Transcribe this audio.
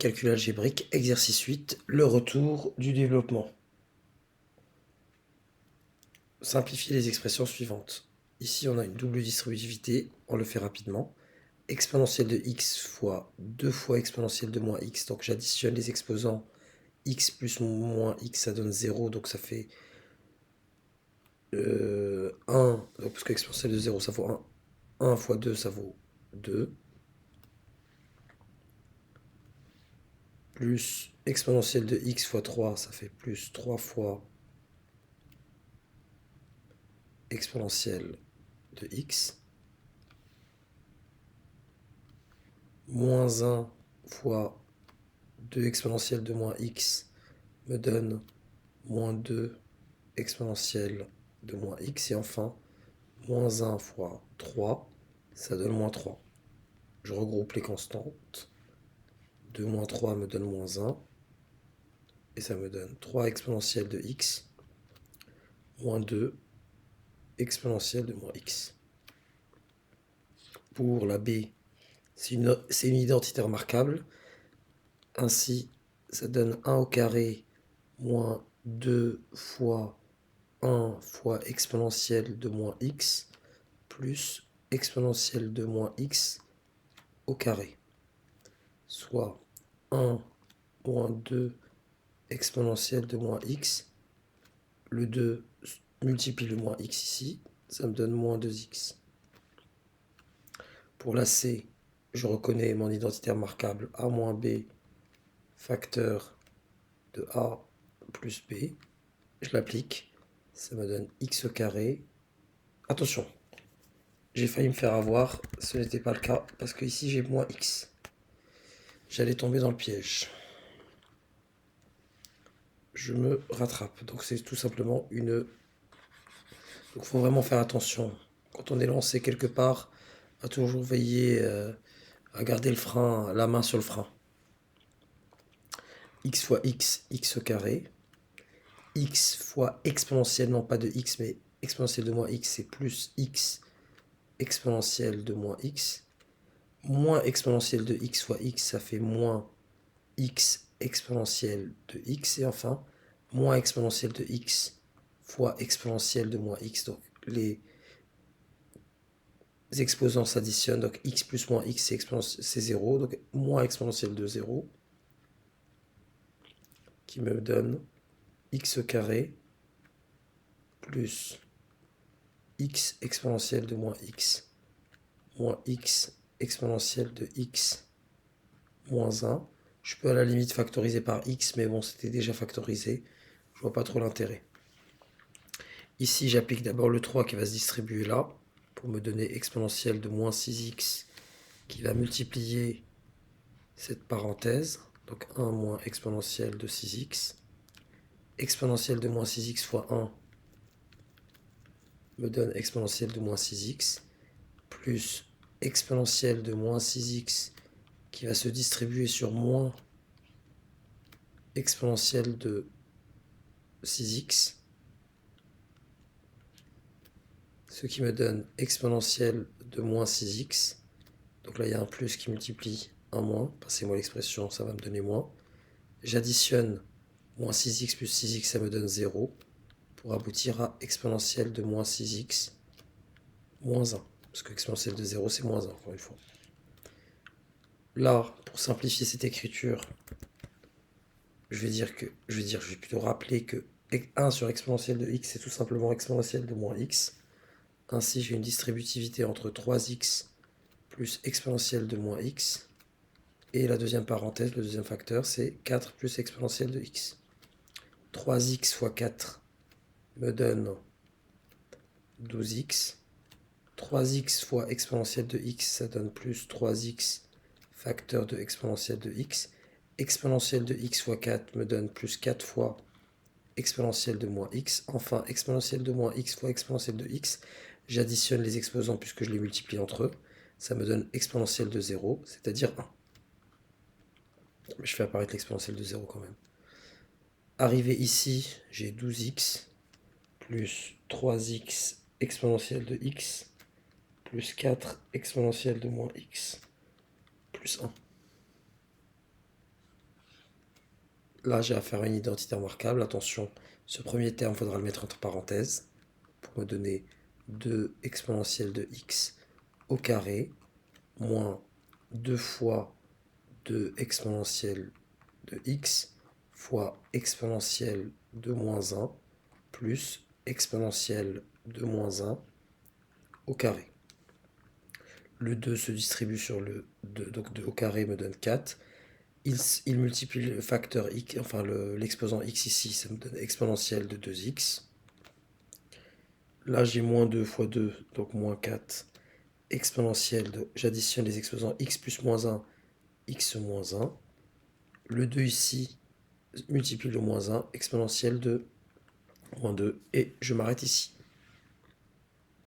Calcul algébrique, exercice 8, le retour du développement. Simplifier les expressions suivantes. Ici, on a une double distributivité, on le fait rapidement. Exponentielle de x fois 2 fois exponentielle de moins x, donc j'additionne les exposants x plus moins x, ça donne 0, donc ça fait 1, donc parce que exponentielle de 0, ça vaut 1. 1 fois 2, ça vaut 2. Plus exponentielle de x fois 3, ça fait plus 3 fois exponentielle de x. Moins 1 fois 2 exponentielle de moins x me donne moins 2 exponentielle de moins x. Et enfin, moins 1 fois 3, ça donne moins 3. Je regroupe les constantes. 2 moins 3 me donne moins 1. Et ça me donne 3 exponentielle de x moins 2 exponentielle de moins x. Pour la b, c'est une identité remarquable. Ainsi, ça donne 1 au carré moins 2 fois 1 fois exponentielle de moins x plus exponentielle de moins x au carré. Soit 1 moins 2 exponentielle de moins x. Le 2 multiplie le moins x ici, ça me donne moins 2x. Pour la c, je reconnais mon identité remarquable a moins b facteur de a plus b. Je l'applique, ça me donne x au carré. Attention, j'ai failli me faire avoir, ce n'était pas le cas, parce que ici j'ai moins x. J'allais tomber dans le piège. Je me rattrape. Donc c'est tout simplement une... Donc il faut vraiment faire attention. Quand on est lancé quelque part, à toujours veiller à garder le frein, la main sur le frein. X fois x, x au carré. X fois exponentielle, non pas de x, mais exponentielle de moins x, c'est plus x exponentielle de moins x. Moins exponentielle de x fois x, ça fait moins x exponentielle de x. Et enfin, moins exponentielle de x fois exponentielle de moins x. Donc les exposants s'additionnent. Donc x plus moins x, c'est 0. Donc moins exponentielle de 0 qui me donne x au carré plus x exponentielle de moins x exponentielle de x moins 1. Je peux à la limite factoriser par x, mais bon, c'était déjà factorisé. Je vois pas trop l'intérêt. Ici, j'applique d'abord le 3 qui va se distribuer là, pour me donner exponentielle de moins 6x, qui va multiplier cette parenthèse. Donc 1 moins exponentielle de 6x. Exponentielle de moins 6x fois 1 me donne exponentielle de moins 6x, plus exponentielle de moins 6x, qui va se distribuer sur moins exponentielle de 6x, ce qui me donne exponentielle de moins 6x. Donc là, il y a un plus qui multiplie un moins. Passez-moi l'expression, ça va me donner moins. J'additionne moins 6x plus 6x, ça me donne 0, pour aboutir à exponentielle de moins 6x moins 1. Parce que exponentielle de 0, c'est moins 1, encore une fois. Là, pour simplifier cette écriture, je vais plutôt rappeler que 1 sur exponentielle de x, c'est tout simplement exponentielle de moins x. Ainsi, j'ai une distributivité entre 3x plus exponentielle de moins x. Et la deuxième parenthèse, le deuxième facteur, c'est 4 plus exponentielle de x. 3x fois 4 me donne 12x. 3x fois exponentielle de x, ça donne plus 3x facteur de exponentielle de x. Exponentielle de x fois 4 me donne plus 4 fois exponentielle de moins x. Enfin, exponentielle de moins x fois exponentielle de x. J'additionne les exposants puisque je les multiplie entre eux. Ça me donne exponentielle de 0, c'est-à-dire 1. Mais je fais apparaître l'exponentielle de 0 quand même. Arrivé ici, j'ai 12x plus 3x exponentielle de x plus 4 exponentielle de moins x plus 1. Là, j'ai à faire une identité remarquable. Attention, ce premier terme, il faudra le mettre entre parenthèses pour me donner 2 exponentielle de x au carré moins 2 fois 2 exponentielle de x fois exponentielle de moins 1 plus exponentielle de moins 1 au carré. Le 2 se distribue sur le 2, donc 2 au carré me donne 4. Il multiplie le facteur x, enfin l'exposant x ici, ça me donne exponentielle de 2x. Là, j'ai moins 2 fois 2, donc moins 4. Exponentielle de, j'additionne les exposants x plus moins 1, x moins 1. Le 2 ici multiplie le moins 1, exponentielle de moins 2, et je m'arrête ici.